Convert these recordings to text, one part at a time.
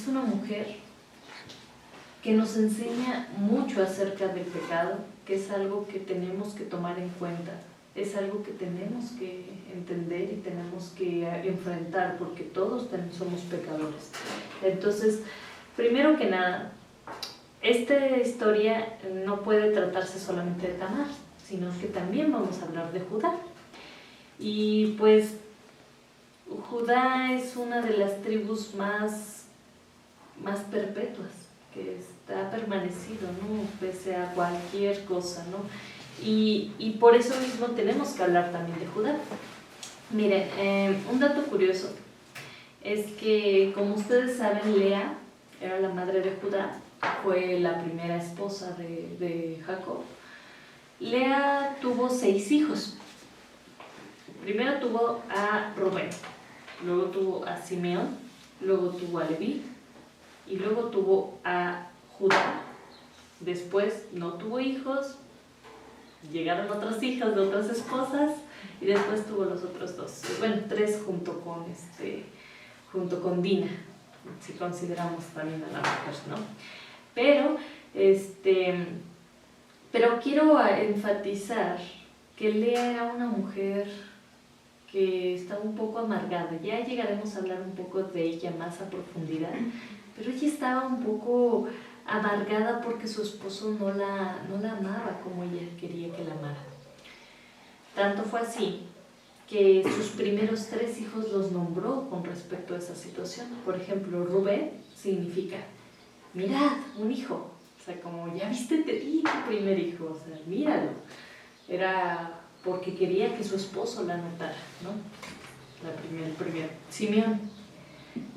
una mujer que nos enseña mucho acerca del pecado, que es algo que tenemos que tomar en cuenta, es algo que tenemos que entender y tenemos que enfrentar, porque todos somos pecadores. Entonces, primero que nada, esta historia no puede tratarse solamente de Tamar, sino que también vamos a hablar de Judá. Y pues Judá es una de las tribus más perpetuas, que está permanecido, ¿no? Pese a cualquier cosa, ¿no? Y por eso mismo tenemos que hablar también de Judá. Miren, un dato curioso es que, como ustedes saben, Lea era la madre de Judá, fue la primera esposa de Jacob. Lea tuvo 6 hijos. Primero tuvo a Rubén, luego tuvo a Simeón, luego tuvo a Leví y luego tuvo a Judá. Después no tuvo hijos, llegaron otras hijas de otras esposas y después tuvo los otros 2, bueno, 3 junto con Dina, si consideramos también a la mujer, ¿no? Pero quiero enfatizar que Lea era una mujer que estaba un poco amargada. Ya llegaremos a hablar un poco de ella más a profundidad, pero ella estaba un poco amargada porque su esposo no la amaba como ella quería que la amara. Tanto fue así que sus primeros 3 hijos los nombró con respecto a esa situación. Por ejemplo, Rubén significa, mirad, un hijo. O sea, como, ya viste, te di tu primer hijo, o sea, míralo. Era porque quería que su esposo la notara, ¿no? El primero. Simeón,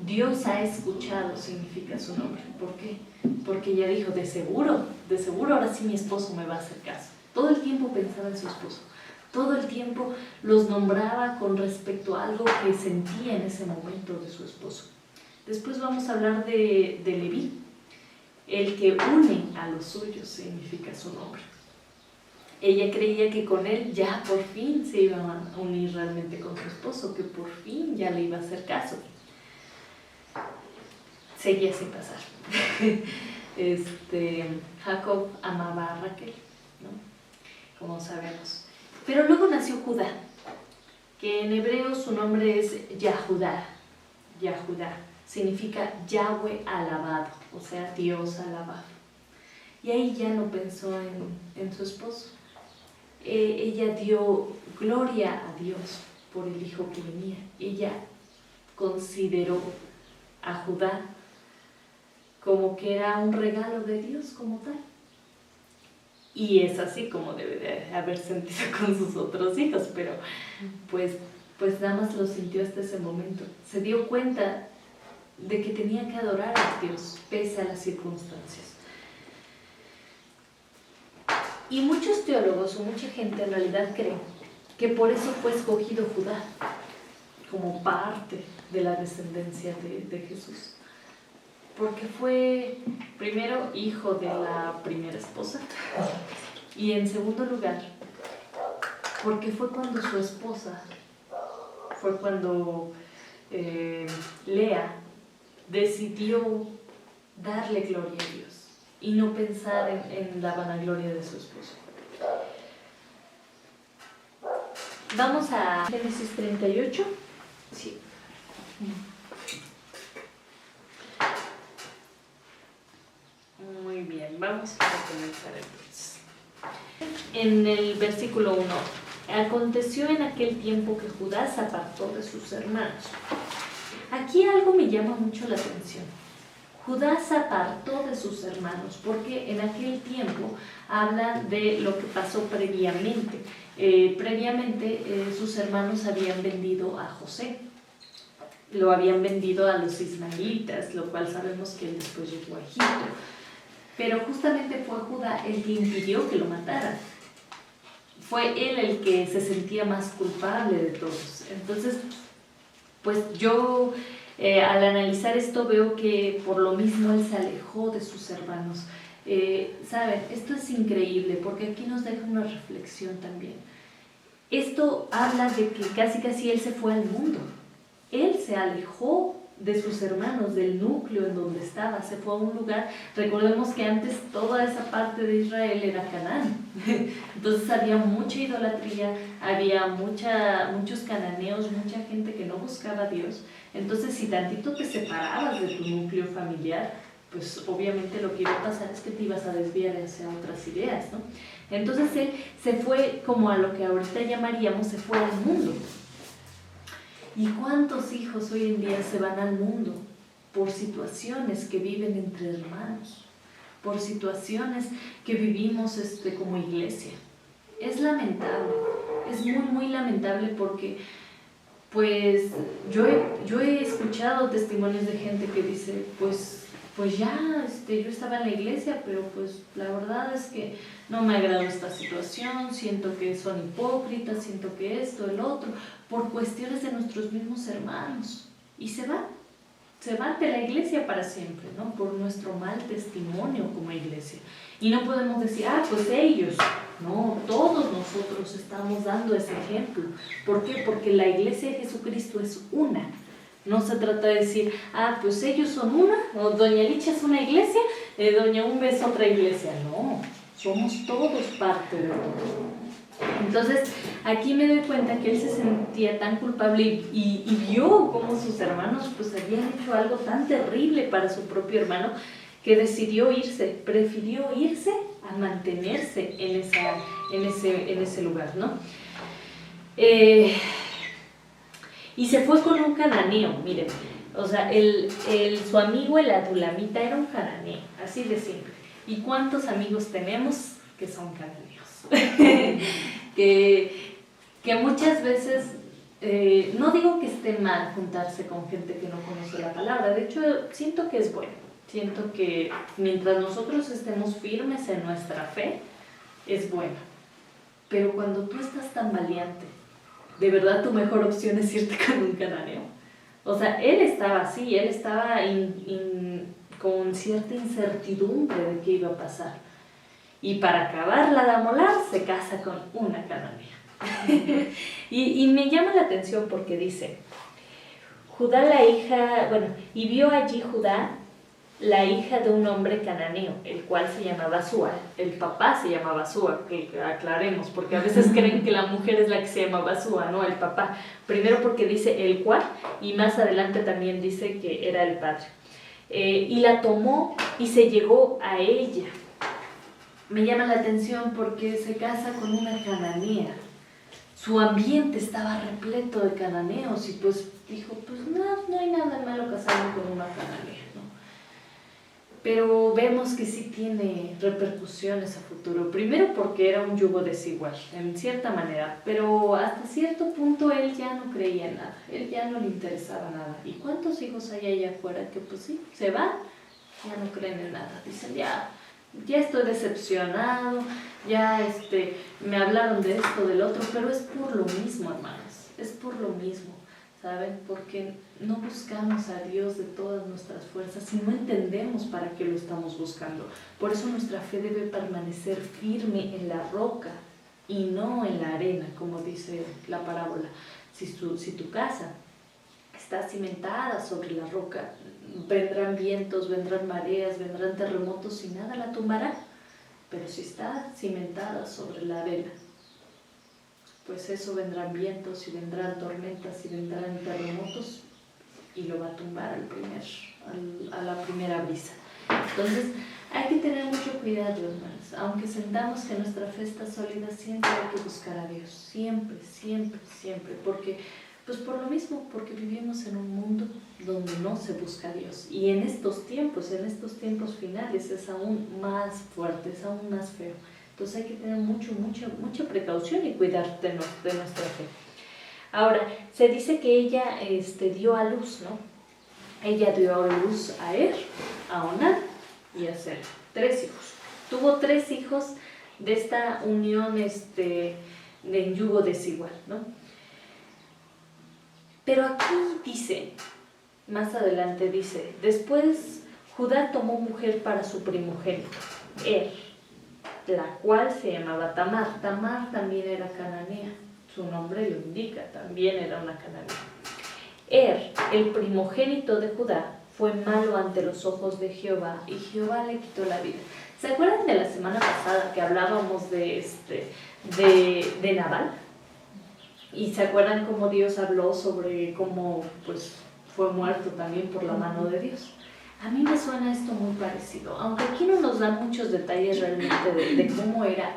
Dios ha escuchado, significa su nombre. ¿Por qué? Porque ella dijo, de seguro ahora sí mi esposo me va a hacer caso. Todo el tiempo pensaba en su esposo. Todo el tiempo los nombraba con respecto a algo que sentía en ese momento de su esposo. Después vamos a hablar de Leví. El que une a los suyos significa su nombre. Ella creía que con él ya por fin se iba a unir realmente con su esposo, que por fin ya le iba a hacer caso. Seguía sin pasar. Jacob amaba a Raquel, ¿no? Como sabemos. Pero luego nació Judá, que en hebreo su nombre es Yahudá. Yahudá significa Yahweh alabado, o sea, Dios alabado. Y ahí ya no pensó en su esposo. Ella dio gloria a Dios por el hijo que venía. Ella consideró a Judá como que era un regalo de Dios como tal. Y es así como debe de haber sentido con sus otros hijos, pero pues nada más lo sintió hasta ese momento. Se dio cuenta de que tenía que adorar a Dios pese a las circunstancias. Y muchos teólogos o mucha gente en realidad cree que por eso fue escogido Judá como parte de la descendencia de Jesús. Porque fue primero hijo de la primera esposa y en segundo lugar porque fue cuando su esposa, fue cuando Lea decidió darle gloria a Dios y no pensar en la vanagloria de su esposo. Vamos a Génesis 38. Sí. Muy bien, vamos a comenzar entonces. En el versículo 1, aconteció en aquel tiempo que Judá se apartó de sus hermanos. Aquí algo me llama mucho la atención. Judá se apartó de sus hermanos, porque en aquel tiempo habla de lo que pasó previamente. Sus hermanos habían vendido a José. Lo habían vendido a los ismaelitas, lo cual sabemos que él después llegó a Egipto. Pero justamente fue Judá el que impidió que lo mataran. Fue él el que se sentía más culpable de todos. Entonces, pues yo al analizar esto veo que por lo mismo él se alejó de sus hermanos. Saben, esto es increíble porque aquí nos deja una reflexión también. Esto habla de que casi él se fue al mundo. Él se alejó de sus hermanos, del núcleo en donde estaba, se fue a un lugar. Recordemos que antes toda esa parte de Israel era Canaán, entonces había mucha idolatría, había muchos cananeos, mucha gente que no buscaba a Dios. Entonces si tantito te separabas de tu núcleo familiar, pues obviamente lo que iba a pasar es que te ibas a desviar hacia otras ideas, ¿no? Entonces él se fue como a lo que ahorita llamaríamos, se fue al mundo. ¿Y cuántos hijos hoy en día se van al mundo por situaciones que viven entre hermanos, por situaciones que vivimos como iglesia? Es lamentable, es muy, muy lamentable porque pues yo he escuchado testimonios de gente que dice, pues ya, yo estaba en la iglesia, pero pues la verdad es que no me agradó esta situación, siento que son hipócritas, siento que esto, el otro, por cuestiones de nuestros mismos hermanos. Y se van de la iglesia para siempre, ¿no? Por nuestro mal testimonio como iglesia. Y no podemos decir, pues ellos. No, todos nosotros estamos dando ese ejemplo. ¿Por qué? Porque la iglesia de Jesucristo es una. No se trata de decir, pues ellos son una, o Doña Licha es una iglesia, Doña Umbe es otra iglesia. No, somos todos parte de todo. Entonces, aquí me doy cuenta que él se sentía tan culpable y vio cómo sus hermanos pues habían hecho algo tan terrible para su propio hermano que decidió irse, prefirió irse a mantenerse en ese lugar, ¿no? Y se fue con un cananeo, miren, o sea, su amigo el adulamita era un cananeo, así de simple. ¿Y cuántos amigos tenemos que son cananeos? que muchas veces, no digo que esté mal juntarse con gente que no conoce la palabra, de hecho siento que es bueno, siento que mientras nosotros estemos firmes en nuestra fe, es bueno. Pero cuando tú estás tan valiente, de verdad tu mejor opción es irte con un cananeo. O sea, él estaba así, él estaba con cierta incertidumbre de qué iba a pasar. Y para acabarla de amolar, se casa con una cananea. y me llama la atención porque dice, Judá la hija, y vio allí Judá la hija de un hombre cananeo, el cual se llamaba Súa. El papá se llamaba Súa, que aclaremos, porque a veces creen que la mujer es la que se llamaba Súa, no, el papá. Primero porque dice el cual, y más adelante también dice que era el padre. Y la tomó y se llegó a ella. Me llama la atención porque se casa con una cananea. Su ambiente estaba repleto de cananeos y pues dijo, pues no hay nada malo casarme con una cananea. Pero vemos que sí tiene repercusiones a futuro. Primero porque era un yugo desigual, en cierta manera, pero hasta cierto punto él ya no creía en nada, él ya no le interesaba nada. ¿Y cuántos hijos hay allá afuera que pues sí, se van, ya no creen en nada? Dicen, ya estoy decepcionado, ya me hablaron de esto, del otro, pero es por lo mismo, hermanos, es por lo mismo. ¿Saben? Porque no buscamos a Dios de todas nuestras fuerzas y no entendemos para qué lo estamos buscando. Por eso nuestra fe debe permanecer firme en la roca y no en la arena, como dice la parábola. Si tu casa está cimentada sobre la roca, vendrán vientos, vendrán mareas, vendrán terremotos y nada la tumbará. Pero si está cimentada sobre la arena, pues eso vendrán vientos y vendrán tormentas y vendrán terremotos y lo va a tumbar a la primera brisa. Entonces hay que tener mucho cuidado, hermanos. Aunque sentamos que nuestra fe está sólida, siempre hay que buscar a Dios, siempre, siempre, siempre, porque pues por lo mismo, porque vivimos en un mundo donde no se busca a Dios, y en estos tiempos finales es aún más fuerte, es aún más feo. Entonces hay que tener mucha precaución y cuidar de nuestra fe. Ahora, se dice que ella dio a luz, ¿no? Ella dio a luz a Er, a Onán y a Sela, 3 hijos. Tuvo 3 hijos de esta unión de yugo desigual, ¿no? Pero aquí dice, más adelante dice, después Judá tomó mujer para su primogénito, la cual se llamaba Tamar. Tamar también era cananea, su nombre lo indica, también era una cananea. el primogénito de Judá, fue malo ante los ojos de Jehová, y Jehová le quitó la vida. ¿Se acuerdan de la semana pasada que hablábamos de Nabal? Y se acuerdan cómo Dios habló sobre cómo pues fue muerto también por la mano de Dios. A mí me suena esto muy parecido, aunque aquí no nos dan muchos detalles realmente de cómo era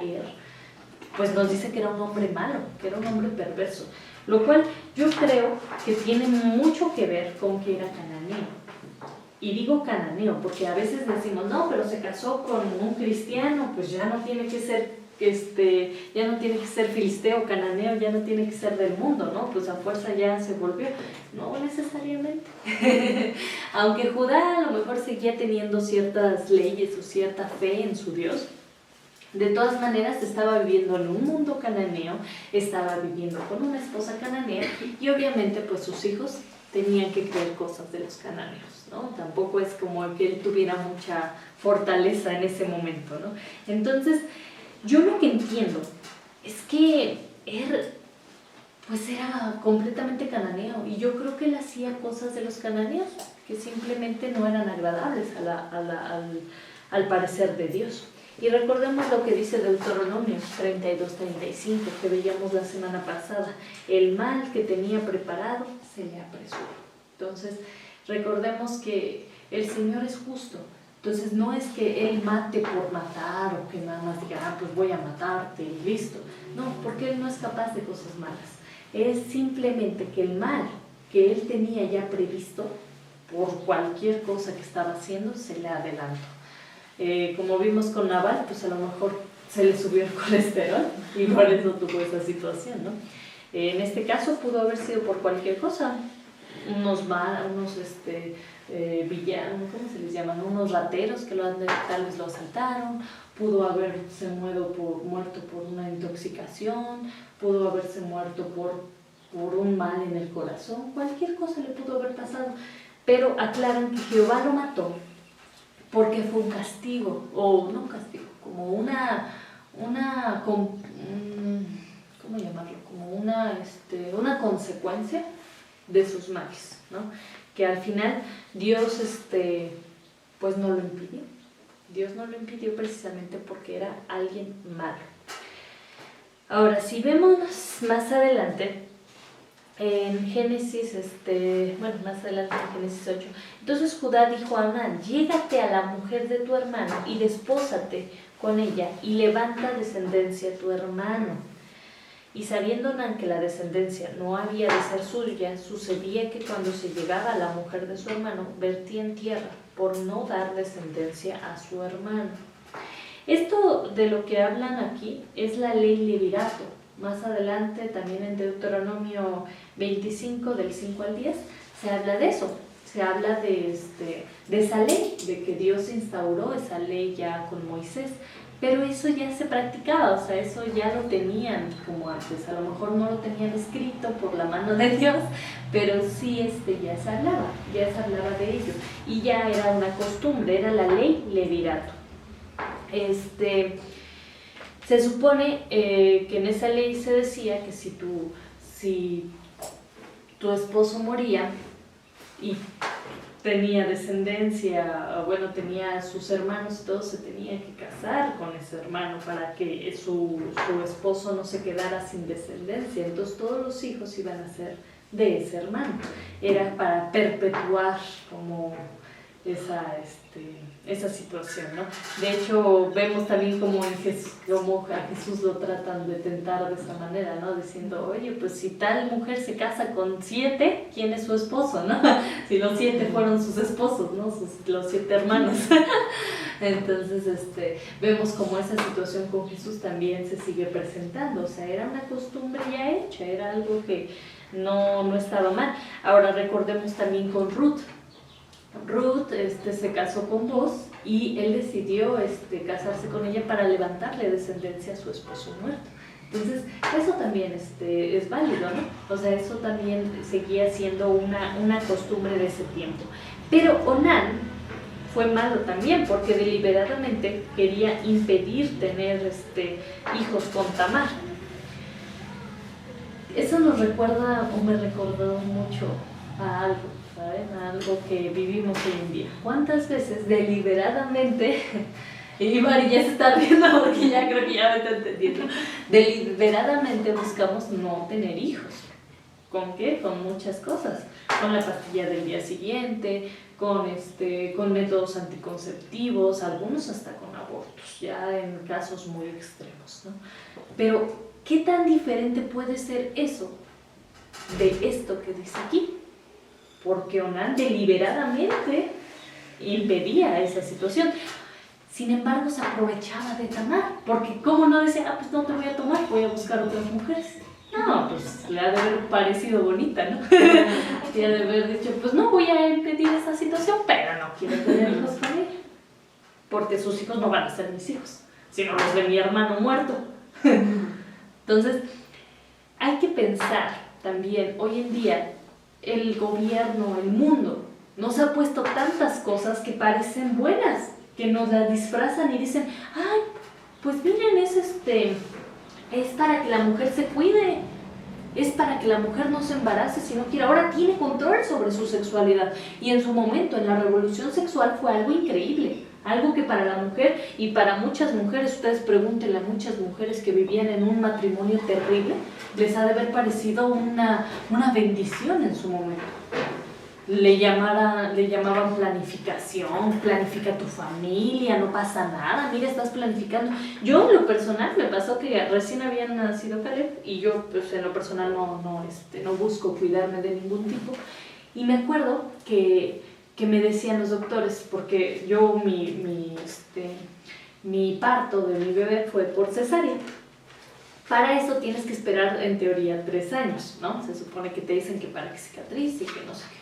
pues nos dice que era un hombre malo, que era un hombre perverso, lo cual yo creo que tiene mucho que ver con que era cananeo. Y digo cananeo porque a veces decimos, no, pero se casó con un cristiano, pues ya no tiene que ser ya no tiene que ser filisteo, cananeo, ya no tiene que ser del mundo, ¿no? Pues a fuerza ya se volvió. No necesariamente. Aunque Judá a lo mejor seguía teniendo ciertas leyes o cierta fe en su Dios, de todas maneras estaba viviendo en un mundo cananeo, estaba viviendo con una esposa cananea y obviamente pues sus hijos tenían que creer cosas de los cananeos, ¿no? Tampoco es como que él tuviera mucha fortaleza en ese momento, ¿no? Entonces, yo lo que entiendo es que pues era completamente cananeo y yo creo que él hacía cosas de los cananeos que simplemente no eran agradables al parecer de Dios. Y recordemos lo que dice Deuteronomio 32-35 que veíamos la semana pasada: el mal que tenía preparado se le apresuró. Entonces recordemos que el Señor es justo. Entonces no es que Él mate por matar o que nada más diga, pues voy a matarte y listo. No, porque Él no es capaz de cosas malas. Es simplemente que el mal que Él tenía ya previsto por cualquier cosa que estaba haciendo se le adelantó. Como vimos con Nabal, pues a lo mejor se le subió el colesterol y por eso tuvo esa situación, ¿no? En este caso pudo haber sido por cualquier cosa. Unos villanos, ¿cómo se les llaman? Unos rateros que tal vez lo asaltaron, pudo haberse muerto por una intoxicación, pudo haberse muerto por un mal en el corazón, cualquier cosa le pudo haber pasado, pero aclaran que Jehová lo mató porque fue un castigo, o no un castigo, como ¿cómo llamarlo? Como una consecuencia de sus males, ¿no? Que al final Dios pues no lo impidió. Dios no lo impidió precisamente porque era alguien malo. Ahora, si vemos más adelante en Génesis, más adelante en Génesis 8, entonces Judá dijo a Onán: llégate a la mujer de tu hermano y despósate con ella y levanta descendencia a tu hermano. Y sabiendo Onán que la descendencia no había de ser suya, sucedía que cuando se llegaba a la mujer de su hermano, vertía en tierra por no dar descendencia a su hermano. Esto de lo que hablan aquí es la ley levirato. Más adelante, también en Deuteronomio 25, del 5 al 10, se habla de eso. Se habla de esa ley, de que Dios instauró esa ley ya con Moisés. Pero eso ya se practicaba, o sea, eso ya lo tenían como antes. A lo mejor no lo tenían escrito por la mano de Dios, pero sí ya se hablaba de ello. Y ya era una costumbre, era la ley levirato. Se supone que en esa ley se decía que si tu esposo moría y tenía descendencia, bueno, tenía sus hermanos y todo, se tenía que casar con ese hermano para que su esposo no se quedara sin descendencia. Entonces todos los hijos iban a ser de ese hermano. Era para perpetuar como esa situación, ¿no? De hecho, vemos también como a Jesús lo tratan de tentar de esa manera, ¿no? Diciendo, oye, pues si tal mujer se casa con 7, ¿quién es su esposo, no? Si los 7 fueron sus esposos, ¿no? Los 7 hermanos. Entonces, vemos como esa situación con Jesús también se sigue presentando. O sea, era una costumbre ya hecha, era algo que no estaba mal. Ahora recordemos también con Ruth. Ruth se casó con Boaz y él decidió casarse con ella para levantarle descendencia a su esposo muerto. Entonces, eso también es válido, ¿no? O sea, eso también seguía siendo una costumbre de ese tiempo. Pero Onán fue malo también porque deliberadamente quería impedir tener hijos con Tamar. Eso nos recuerda, o me recordó mucho a algo, ¿saben? A algo que vivimos hoy en día. ¿Cuántas veces deliberadamente, y Mari ya se está riendo porque ya creo que ya me está entendiendo, deliberadamente buscamos no tener hijos? ¿Con qué? Con muchas cosas. Con la pastilla del día siguiente, con métodos anticonceptivos, algunos hasta con abortos, ya en casos muy extremos, ¿no? Pero, ¿qué tan diferente puede ser eso de esto que dice aquí? Porque Onan deliberadamente impedía esa situación. Sin embargo, se aprovechaba de Tamar, porque ¿cómo no decía, pues no te voy a tomar, voy a buscar otras mujeres? No, pues le ha de haber parecido bonita, ¿no? Le ha de haber dicho, pues no voy a impedir esa situación, pero no quiero tener hijos con ella, porque sus hijos no van a ser mis hijos, sino los de mi hermano muerto. Entonces, hay que pensar también, hoy en día, el gobierno, el mundo, nos ha puesto tantas cosas que parecen buenas, que nos las disfrazan y dicen, ay, pues miren, es para que la mujer se cuide, es para que la mujer no se embarace si no quiere, ahora tiene control sobre su sexualidad. Y en su momento, en la revolución sexual, fue algo increíble, algo que para la mujer y para muchas mujeres, ustedes pregúntenle a muchas mujeres que vivían en un matrimonio terrible, les ha de haber parecido una bendición en su momento. Le llamaban planificación, planifica tu familia, no pasa nada, mira, estás planificando. Yo, en lo personal, me pasó que recién había nacido Caleb y yo, pues, en lo personal no busco cuidarme de ningún tipo. Y me acuerdo que me decían los doctores, porque yo, mi parto de mi bebé fue por cesárea. Para eso tienes que esperar, en teoría, 3 años, ¿no? Se supone que te dicen que para que cicatrice y que no sé qué.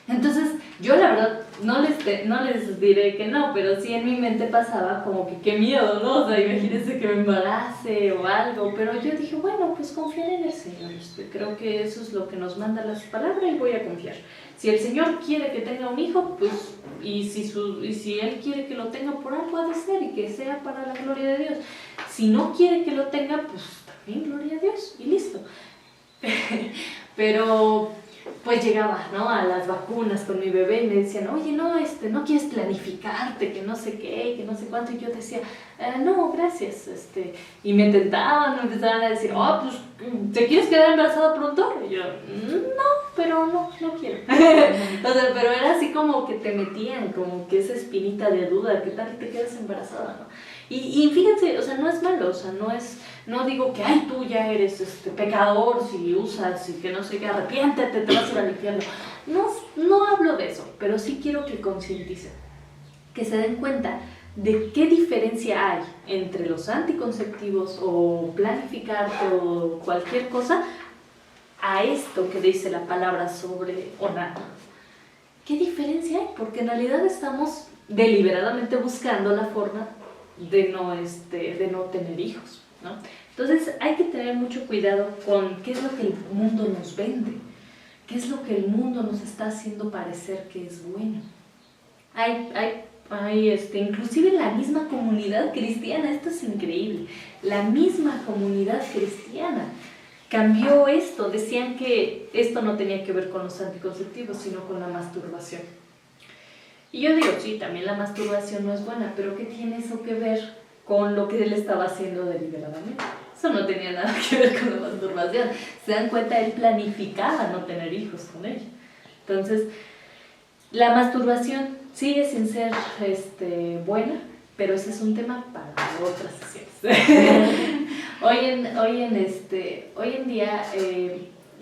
Entonces, yo la verdad no les diré que no, pero sí en mi mente pasaba como que qué miedo, ¿no? O sea, imagínense que me embarace o algo, pero yo dije, bueno, pues confíen en el Señor, creo que eso es lo que nos manda la palabra y voy a confiar. Si el Señor quiere que tenga un hijo, pues, y si Él quiere que lo tenga, por algo ha de ser y que sea para la gloria de Dios. Si no quiere que lo tenga, pues también gloria a Dios y listo. Pero pues llegaba, ¿no?, a las vacunas con mi bebé y me decían, oye, no quieres planificarte, que no sé qué, que no sé cuánto, y yo decía, no, gracias, y me empezaban a decir, pues, ¿te quieres quedar embarazada pronto? Y yo, no, pero no quiero. O sea, pero era así como que te metían, como que esa espinita de duda, ¿qué tal te quedas embarazada, no? Y fíjense, o sea, no es malo, o sea, no digo que, ay, tú ya eres pecador si usas y que no sé qué, arrepiéntete, te vas a ir al infierno. No hablo de eso, pero sí quiero que concienticen, que se den cuenta de qué diferencia hay entre los anticonceptivos o planificarte o cualquier cosa a esto que dice la palabra sobre Onan. ¿Qué diferencia hay? Porque en realidad estamos deliberadamente buscando la forma de no tener hijos, ¿no? Entonces hay que tener mucho cuidado con qué es lo que el mundo nos vende, qué es lo que el mundo nos está haciendo parecer que es bueno. Inclusive en la misma comunidad cristiana, esto es increíble, la misma comunidad cristiana cambió esto, decían que esto no tenía que ver con los anticonceptivos, sino con la masturbación. Y yo digo, sí, también la masturbación no es buena, pero ¿qué tiene eso que ver con lo que él estaba haciendo deliberadamente? Eso no tenía nada que ver con la masturbación. Se dan cuenta, él planificaba no tener hijos con ella. Entonces, la masturbación sigue sin ser buena, pero ese es un tema para otras sesiones. Hoy en día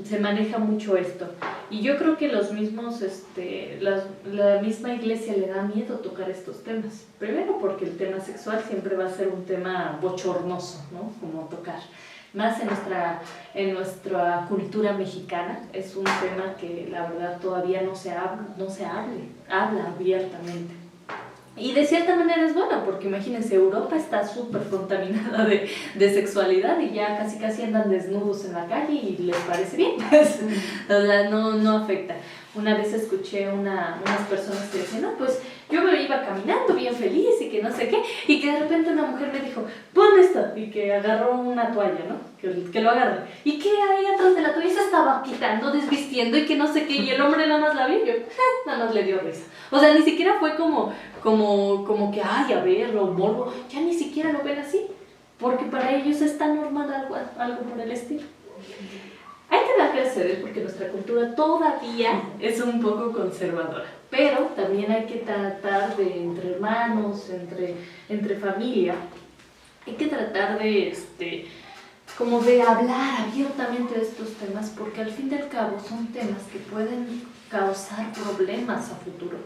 se maneja mucho esto, y yo creo que los mismos, la misma iglesia le da miedo tocar estos temas. Primero porque el tema sexual siempre va a ser un tema bochornoso, ¿no? Como tocar. Más en nuestra cultura mexicana es un tema que la verdad todavía no se habla abiertamente. Y de cierta manera es bueno, porque imagínense, Europa está súper contaminada de sexualidad y ya casi andan desnudos en la calle y les parece bien. O sea, no afecta. Una vez escuché unas personas que decían, no, pues yo me iba caminando bien feliz y que no sé qué, y que de repente una mujer me dijo, pon esto, y que agarró una toalla, ¿no? Que lo agarre. Y que ahí atrás de la toalla se estaba quitando, desvistiendo y que no sé qué, y el hombre nada más la vio, y yo, nada más le dio risa. O sea, ni siquiera fue como que, ay, a ver, lo morbo, ya ni siquiera lo ven así, porque para ellos es tan normal algo por el estilo. Hay que dar gracias porque nuestra cultura todavía es un poco conservadora, pero también hay que tratar de, entre hermanos, entre familia, hay que tratar de, como de hablar abiertamente de estos temas, porque al fin y al cabo son temas que pueden causar problemas a futuro.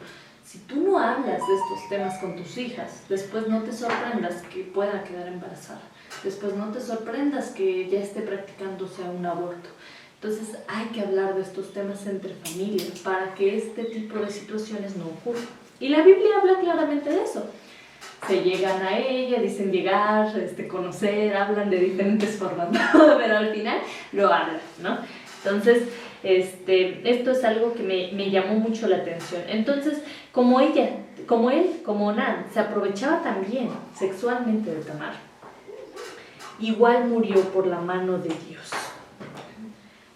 Si tú no hablas de estos temas con tus hijas, después no te sorprendas que pueda quedar embarazada. Después no te sorprendas que ya esté practicándose un aborto. Entonces hay que hablar de estos temas entre familias para que este tipo de situaciones no ocurran. Y la Biblia habla claramente de eso. Se llegan a ella, dicen llegar, conocer, hablan de diferentes formas, ¿no? Pero al final lo hablan, ¿no? Entonces, esto es algo que me llamó mucho la atención. Entonces, como Onán se aprovechaba también sexualmente de Tamar, igual murió por la mano de Dios.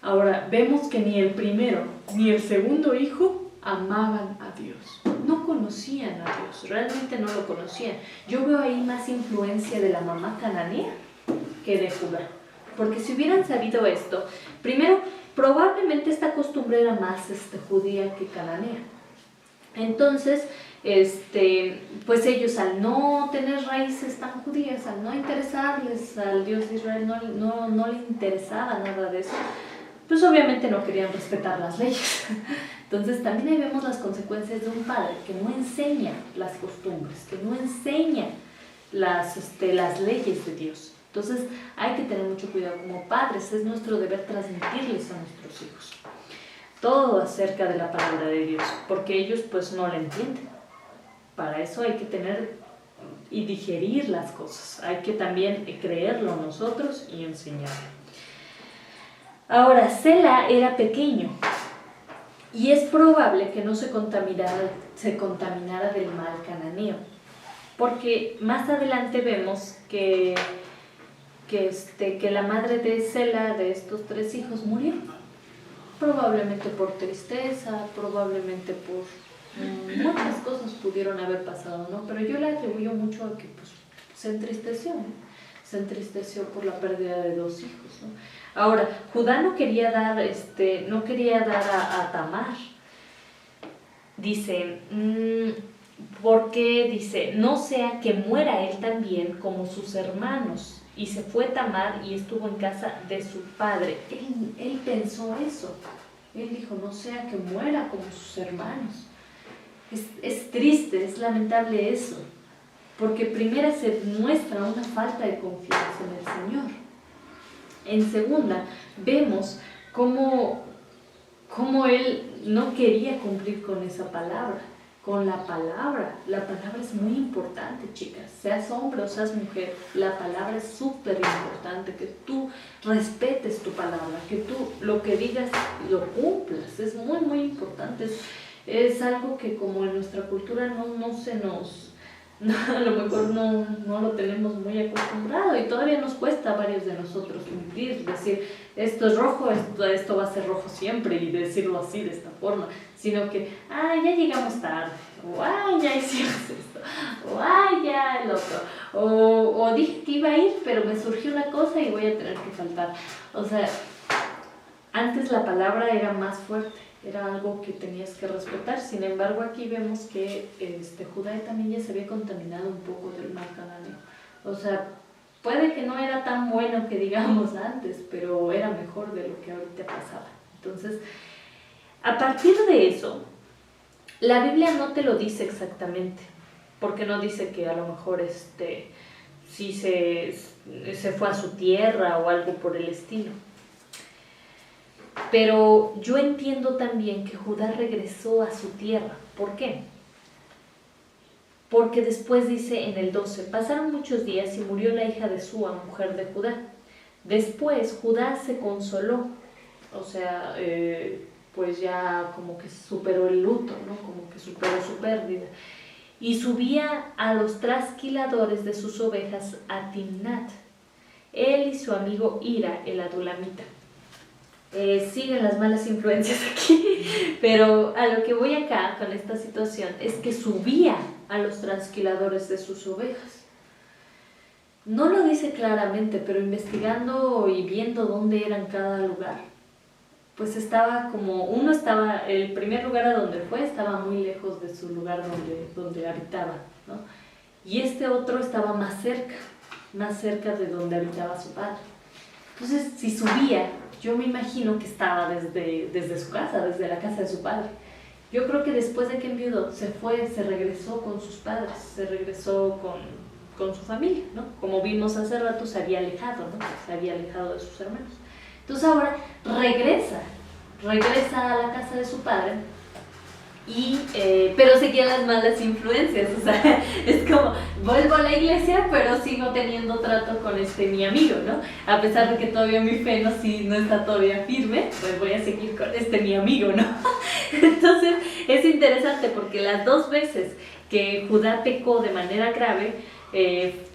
Ahora, vemos que ni el primero ni el segundo hijo amaban a Dios. No conocían a Dios, realmente no lo conocían. Yo veo ahí más influencia de la mamá cananea que de Judá. Porque si hubieran sabido esto, primero, probablemente esta costumbre era más judía que cananea. Entonces, pues ellos al no tener raíces tan judías, al no interesarles al Dios de Israel, no le interesaba nada de eso, pues obviamente no querían respetar las leyes. Entonces también ahí vemos las consecuencias de un padre que no enseña las costumbres, que no enseña las leyes de Dios. Entonces hay que tener mucho cuidado como padres, es nuestro deber transmitirles a nuestros hijos todo acerca de la palabra de Dios, porque ellos pues no la entienden. Para eso hay que tener y digerir las cosas, hay que también creerlo nosotros y enseñarlo. Ahora, Sela era pequeño y es probable que no se contaminara del mal cananeo, porque más adelante vemos que la madre de Sela, de estos 3 hijos, murió. Probablemente por tristeza, probablemente por muchas cosas pudieron haber pasado, ¿no? Pero yo le atribuyo mucho a que pues, se entristeció, ¿no? Se entristeció por la pérdida de 2 hijos, ¿no? Ahora, Judá no quería dar a Tamar. Dice, porque dice, no sea que muera él también como sus hermanos. Y se fue Tamar y estuvo en casa de su padre. Él pensó eso. Él dijo, no sea que muera como sus hermanos. Es triste, es lamentable eso. Porque primero se muestra una falta de confianza en el Señor. En segunda, vemos cómo él no quería cumplir con esa palabra, con la palabra. La palabra es muy importante, chicas. Seas hombre o seas mujer, la palabra es súper importante, que tú respetes tu palabra, que tú lo que digas lo cumplas. Es muy, muy importante. Es algo que como en nuestra cultura no se nos... a lo mejor no lo tenemos muy acostumbrado y todavía nos cuesta a varios de nosotros cumplir, decir esto es rojo, esto va a ser rojo siempre y decirlo así de esta forma, sino que ya llegamos tarde, o ya hicimos esto, o ya el otro, o dije que iba a ir pero me surgió una cosa y voy a tener que faltar. O sea, antes la palabra era más fuerte, era algo que tenías que respetar. Sin embargo, aquí vemos que Judá también ya se había contaminado un poco del mal cananeo. O sea, puede que no era tan bueno que digamos antes, pero era mejor de lo que ahorita pasaba. Entonces, a partir de eso, la Biblia no te lo dice exactamente, porque no dice que a lo mejor sí se fue a su tierra o algo por el estilo. Pero yo entiendo también que Judá regresó a su tierra. ¿Por qué? Porque después dice en el 12, pasaron muchos días y murió la hija de Súa, mujer de Judá. Después Judá se consoló, o sea, pues ya como que superó el luto, ¿no? Como que superó su pérdida. y subía a los trasquiladores de sus ovejas a Timnat, él y su amigo Hira, el adulamita. Siguen las malas influencias aquí, pero a lo que voy acá con esta situación es que subía a los trasquiladores de sus ovejas. No lo dice claramente, pero investigando y viendo dónde eran cada lugar, pues estaba como, el primer lugar a donde fue estaba muy lejos de su lugar donde habitaba, ¿no? Y este otro estaba más cerca de donde habitaba su padre. Entonces, si subía, yo me imagino que estaba desde su casa, desde la casa de su padre. Yo creo que después de que enviudó, se regresó con sus padres, se regresó con su familia, ¿no? Como vimos hace rato, se había alejado, ¿no? Se había alejado de sus hermanos. Entonces ahora regresa a la casa de su padre, pero seguían las malas influencias, o sea, es como, vuelvo a la iglesia, pero sigo teniendo trato con mi amigo, ¿no? A pesar de que todavía mi fe no está todavía firme, pues voy a seguir con mi amigo, ¿no? Entonces es interesante porque las 2 veces que Judá pecó de manera grave,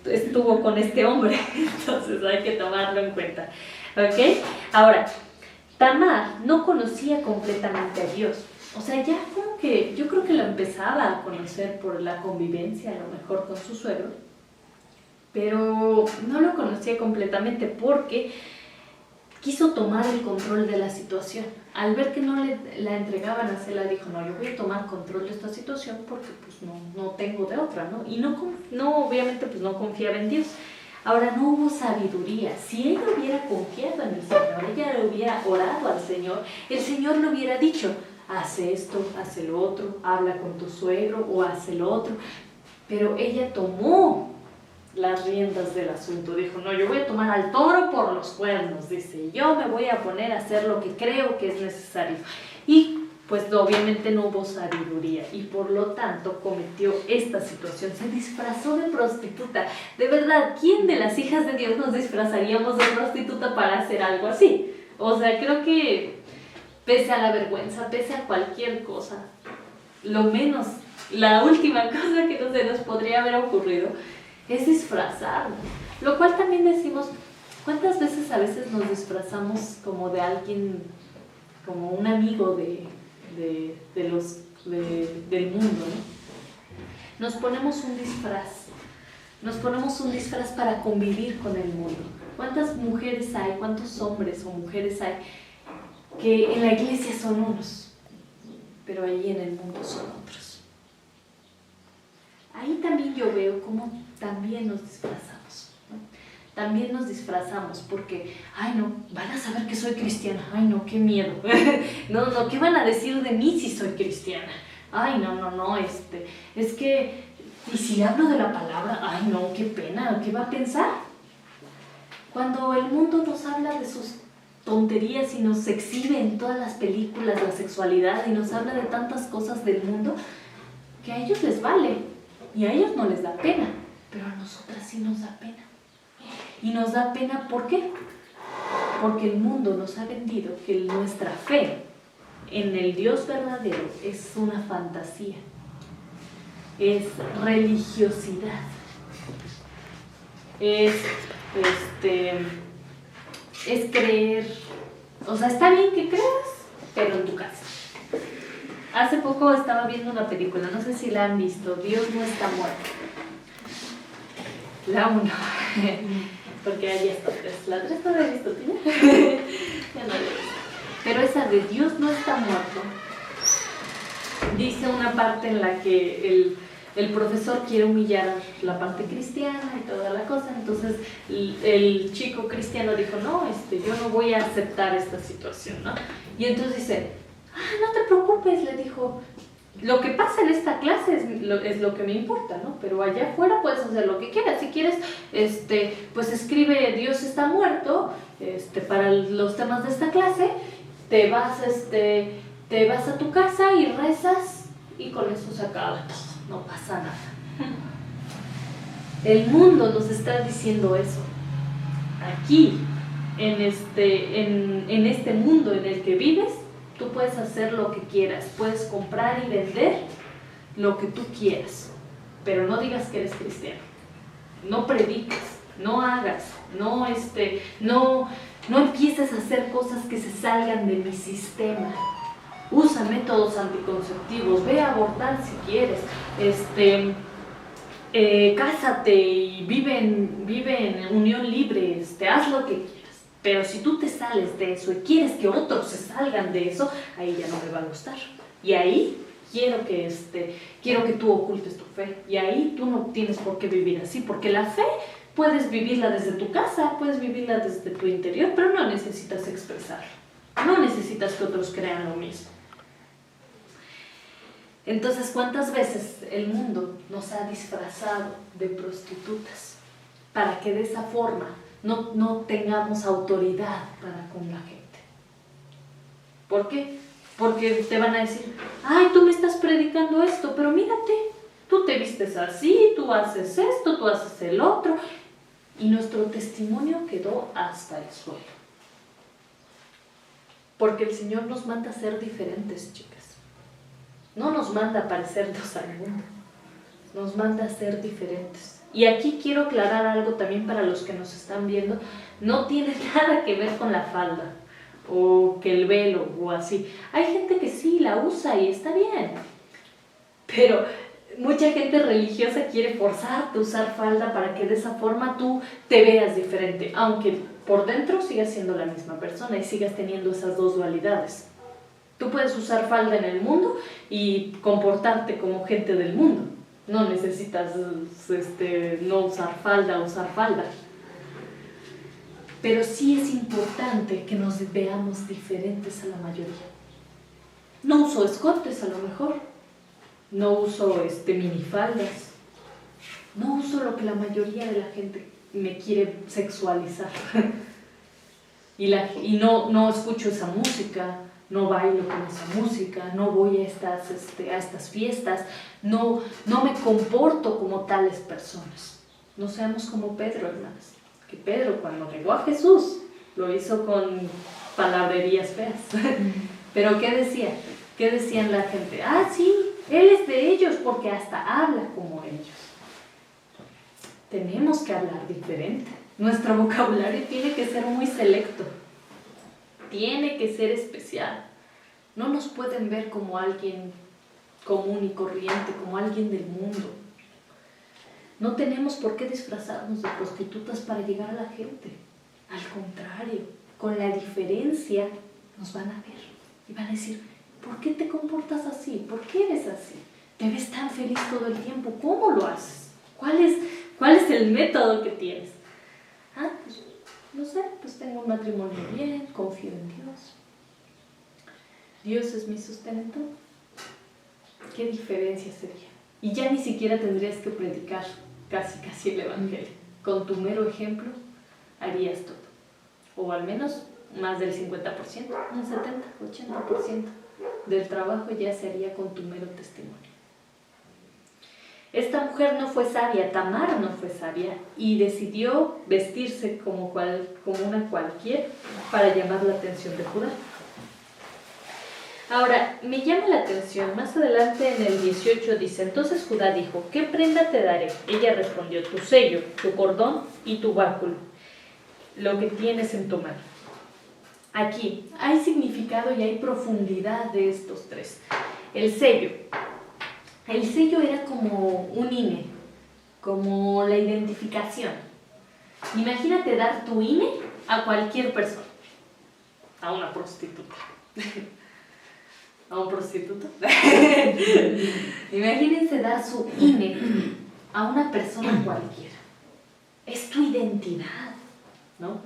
estuvo con este hombre, entonces hay que tomarlo en cuenta, ¿ok? Ahora, Tamar no conocía completamente a Dios, o sea, ya como que yo creo que lo empezaba a conocer por la convivencia, a lo mejor con su suegro, pero no lo conocía completamente porque quiso tomar el control de la situación. Al ver que no la entregaban a Sela, dijo, no, yo voy a tomar control de esta situación porque pues no tengo de otra, ¿no? Y obviamente pues no confiaba en Dios. Ahora, no hubo sabiduría. Si ella hubiera confiado en el Señor, ella le hubiera orado al Señor, el Señor le hubiera dicho, haz esto, haz el otro, habla con tu suegro o haz el otro. Pero ella tomó las riendas del asunto, dijo, no, yo voy a tomar al toro por los cuernos, dice, yo me voy a poner a hacer lo que creo que es necesario. Y pues obviamente no hubo sabiduría y por lo tanto cometió esta situación, se disfrazó de prostituta. De verdad, ¿quién de las hijas de Dios nos disfrazaríamos de prostituta para hacer algo así? O sea, creo que pese a la vergüenza, pese a cualquier cosa, lo menos, la última cosa que no se nos podría haber ocurrido es disfrazarnos, lo cual también decimos, ¿cuántas veces a veces nos disfrazamos como de alguien, como un amigo del mundo, ¿no? Nos ponemos un disfraz para convivir con el mundo. ¿Cuántas mujeres hay, cuántos hombres o mujeres hay que en la iglesia son unos, pero allí en el mundo son otros? Ahí también yo veo cómo también nos disfrazamos, ¿no? También nos disfrazamos porque, ay no, van a saber que soy cristiana, ay no, qué miedo, no, ¿qué van a decir de mí si soy cristiana? Ay no, es que, y si hablo de la palabra, ay no, qué pena, ¿qué va a pensar? Cuando el mundo nos habla de sus tonterías y nos exhibe en todas las películas la sexualidad y nos habla de tantas cosas del mundo que a ellos les vale y a ellos no les da pena, pero a nosotras sí nos da pena. Y nos da pena, ¿por qué? Porque el mundo nos ha vendido que nuestra fe en el Dios verdadero es una fantasía, es religiosidad, es creer, o sea, está bien que creas, pero en tu casa. Hace poco estaba viendo una película, no sé si la han visto, Dios no está muerto. La 1, porque ahí está 3. La 3 no la he visto, ¿tía? Ya no la he visto. Pero esa de Dios no está muerto, dice una parte en la que el profesor quiere humillar la parte cristiana y toda la cosa, entonces el chico cristiano dijo, no, yo no voy a aceptar esta situación, ¿no? Y entonces dice, no te preocupes, le dijo, lo que pasa en esta clase es lo que me importa, ¿no? Pero allá afuera puedes hacer lo que quieras. Si quieres, pues escribe Dios está muerto, para los temas de esta clase, te vas a tu casa y rezas y con eso se acaba todo, no pasa nada. El mundo nos está diciendo eso. Aquí, en este mundo en el que vives, tú puedes hacer lo que quieras, puedes comprar y vender lo que tú quieras. pero no digas que eres cristiano. No prediques, no hagas, no empieces a hacer cosas que se salgan de mi sistema. Usa métodos anticonceptivos, ve a abortar si quieres, cásate y vive en unión libre, haz lo que quieras. Pero si tú te sales de eso y quieres que otros se salgan de eso, ahí ya no me va a gustar. Y ahí quiero que tú ocultes tu fe. Y ahí tú no tienes por qué vivir así, porque la fe puedes vivirla desde tu casa, puedes vivirla desde tu interior, pero no necesitas expresarla. No necesitas que otros crean lo mismo. Entonces, ¿cuántas veces el mundo nos ha disfrazado de prostitutas para que de esa forma no tengamos autoridad para con la gente? ¿Por qué? Porque te van a decir, ay, tú me estás predicando esto, pero mírate, tú te vistes así, tú haces esto, tú haces el otro. Y nuestro testimonio quedó hasta el suelo. Porque el Señor nos manda a ser diferentes, chicas. No nos manda a parecernos al mundo, nos manda a ser diferentes. Y aquí quiero aclarar algo también para los que nos están viendo. No tiene nada que ver con la falda o que el velo o así. Hay gente que sí la usa y está bien, pero mucha gente religiosa quiere forzarte a usar falda para que de esa forma tú te veas diferente, aunque por dentro sigas siendo la misma persona y sigas teniendo esas dos dualidades. Tú puedes usar falda en el mundo y comportarte como gente del mundo. No necesitas no usar falda o usar falda. Pero sí es importante que nos veamos diferentes a la mayoría. No uso escotes a lo mejor. No uso minifaldas. No uso lo que la mayoría de la gente me quiere sexualizar. y no escucho esa música. No bailo con esa música, no voy a estas fiestas, no me comporto como tales personas. No seamos como Pedro, hermanas. Que Pedro, cuando negó a Jesús, lo hizo con palabrerías feas. Pero ¿qué decía? ¿Qué decían la gente? Ah, sí, él es de ellos porque hasta habla como ellos. Tenemos que hablar diferente. Nuestro vocabulario tiene que ser muy selecto. Tiene que ser especial. No nos pueden ver como alguien común y corriente, como alguien del mundo. No tenemos por qué disfrazarnos de prostitutas para llegar a la gente. Al contrario, con la diferencia nos van a ver y van a decir, ¿por qué te comportas así? ¿Por qué eres así? ¿Te ves tan feliz todo el tiempo? ¿Cómo lo haces? ¿Cuál es el método que tienes? Ah, pues no sé, pues tengo un matrimonio bien, confío en Dios. Dios es mi sustento. ¿Qué diferencia sería? Y ya ni siquiera tendrías que predicar casi el evangelio. Con tu mero ejemplo harías todo. O al menos más del 50%, un 70, 80% del trabajo ya se haría con tu mero testimonio. Esta mujer no fue sabia, Tamar no fue sabia y decidió vestirse como una cualquiera para llamar la atención de Judá. Ahora, me llama la atención, más adelante en el 18 dice, entonces Judá dijo, ¿qué prenda te daré? Ella respondió, tu sello, tu cordón y tu báculo, lo que tienes en tu mano. Aquí hay significado y hay profundidad de estos tres. El sello era como un INE, como la identificación. Imagínate dar tu INE a cualquier persona, a una prostituta. ¿A un prostituto? Imagínense dar su INE a una persona cualquiera. Es tu identidad, ¿no?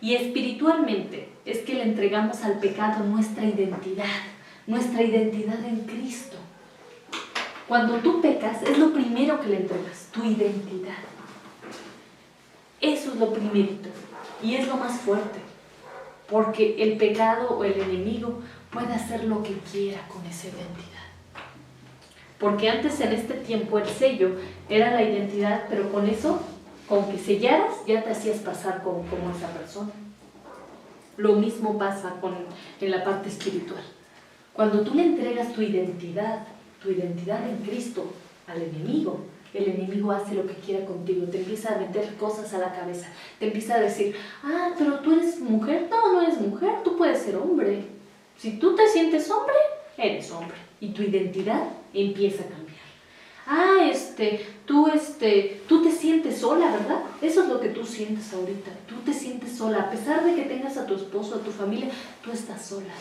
Y espiritualmente es que le entregamos al pecado nuestra identidad en Cristo. Cuando tú pecas, es lo primero que le entregas, tu identidad. Eso es lo primerito y es lo más fuerte, porque el pecado o el enemigo puede hacer lo que quiera con esa identidad. Porque antes en este tiempo el sello era la identidad, pero con eso, con que sellaras, ya te hacías pasar como esa persona. Lo mismo pasa en la parte espiritual. Cuando tú le entregas tu identidad en Cristo al enemigo. El enemigo hace lo que quiera contigo, te empieza a meter cosas a la cabeza, te empieza a decir, pero tú eres mujer. No, no eres mujer, tú puedes ser hombre. Si tú te sientes hombre, eres hombre. Y tu identidad empieza a cambiar. Tú te sientes sola, ¿verdad? Eso es lo que tú sientes ahorita. Tú te sientes sola. A pesar de que tengas a tu esposo, a tu familia, tú estás sola.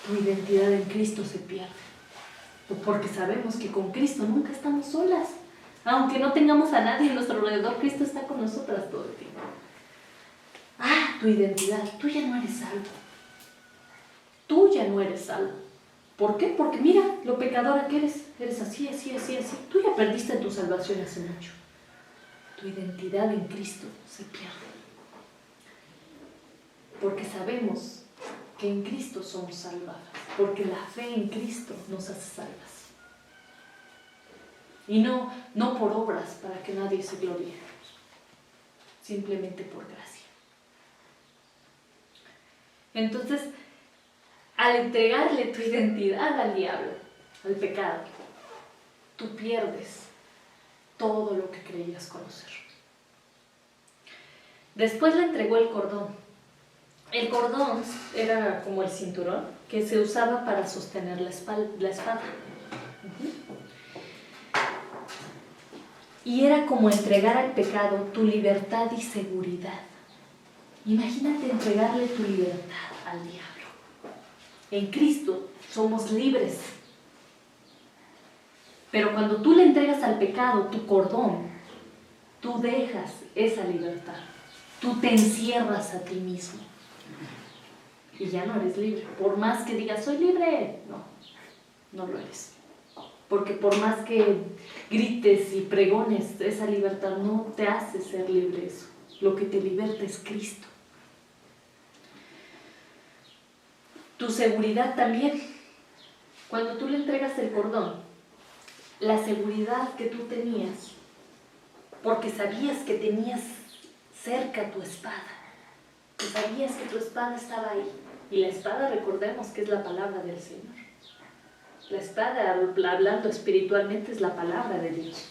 Tu identidad en Cristo se pierde. Porque sabemos que con Cristo nunca estamos solas. Aunque no tengamos a nadie a nuestro alrededor, Cristo está con nosotras todo el tiempo. Tu identidad. Tú ya no eres salvo. Tú ya no eres salvo. ¿Por qué? Porque mira lo pecadora que eres. Eres así, así, así, así. Tú ya perdiste tu salvación hace mucho. Tu identidad en Cristo se pierde. Porque sabemos que en Cristo somos salvadas. Porque la fe en Cristo nos hace salvas. Y no por obras para que nadie se gloríe. Simplemente por gracia. Entonces, al entregarle tu identidad al diablo, al pecado, tú pierdes todo lo que creías conocer. Después le entregó el cordón. El cordón era como el cinturón que se usaba para sostener la espada. Y era como entregar al pecado tu libertad y seguridad. Imagínate entregarle tu libertad al diablo. En Cristo somos libres. Pero cuando tú le entregas al pecado tu cordón, tú dejas esa libertad. Tú te encierras a ti mismo. Y ya no eres libre. Por más que digas, soy libre, no lo eres. Porque por más que grites y pregones esa libertad, no te hace ser libre eso. Lo que te liberta es Cristo. Tu seguridad también. Cuando tú le entregas el cordón, la seguridad que tú tenías, porque sabías que tenías cerca tu espada, que sabías que tu espada estaba ahí. Y la espada, recordemos que es la palabra del Señor. La espada, hablando espiritualmente, es la palabra de Dios.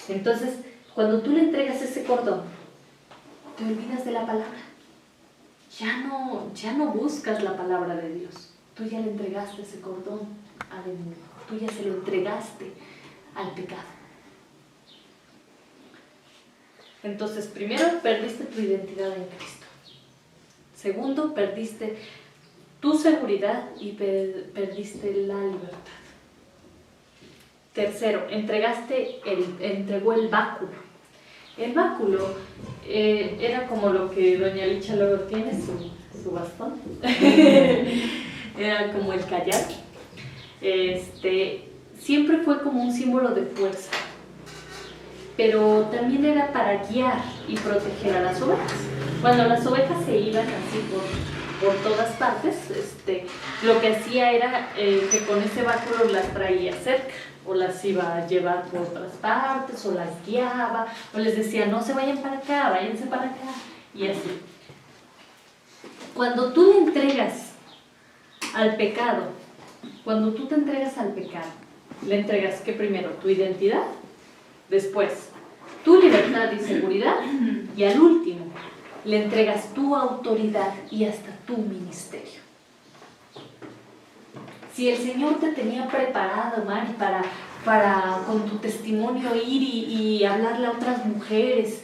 Entonces, cuando tú le entregas ese cordón, te olvidas de la palabra. Ya no buscas la palabra de Dios. Tú ya le entregaste ese cordón al enemigo. Tú ya se lo entregaste al pecado. Entonces, primero, perdiste tu identidad en Cristo. Segundo, perdiste tu seguridad y perdiste la libertad. Tercero, entregó el báculo. El báculo era como lo que doña Licha luego tiene, su bastón. Era como el cayar. Siempre fue como un símbolo de fuerza. Pero también era para guiar y proteger a las ovejas. Cuando las ovejas se iban así por todas partes, lo que hacía era que con ese báculo las traía cerca, o las iba a llevar por otras partes, o las guiaba, o les decía, no se vayan para acá, váyanse para acá, y así. Cuando tú le entregas al pecado, cuando tú te entregas al pecado, le entregas, ¿qué primero? Tu identidad, después tu libertad y seguridad, y al último, le entregas tu autoridad y hasta tu ministerio. Si el Señor te tenía preparado, Mari, para con tu testimonio ir y hablarle a otras mujeres,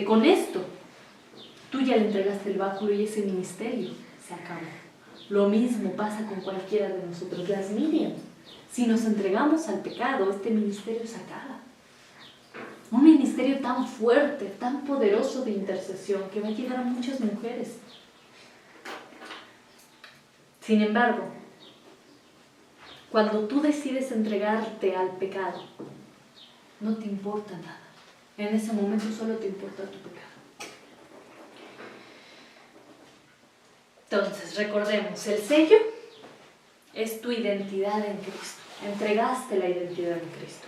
con esto, tú ya le entregaste el báculo y ese ministerio se acabó. Lo mismo pasa con cualquiera de nosotros, las Miriam. Si nos entregamos al pecado, este ministerio se acaba. Un ministerio tan fuerte, tan poderoso de intercesión que va a llegar a muchas mujeres. Sin embargo, cuando tú decides entregarte al pecado, no te importa nada. En ese momento solo te importa tu pecado. Entonces, recordemos, el sello es tu identidad en Cristo. Entregaste la identidad en Cristo.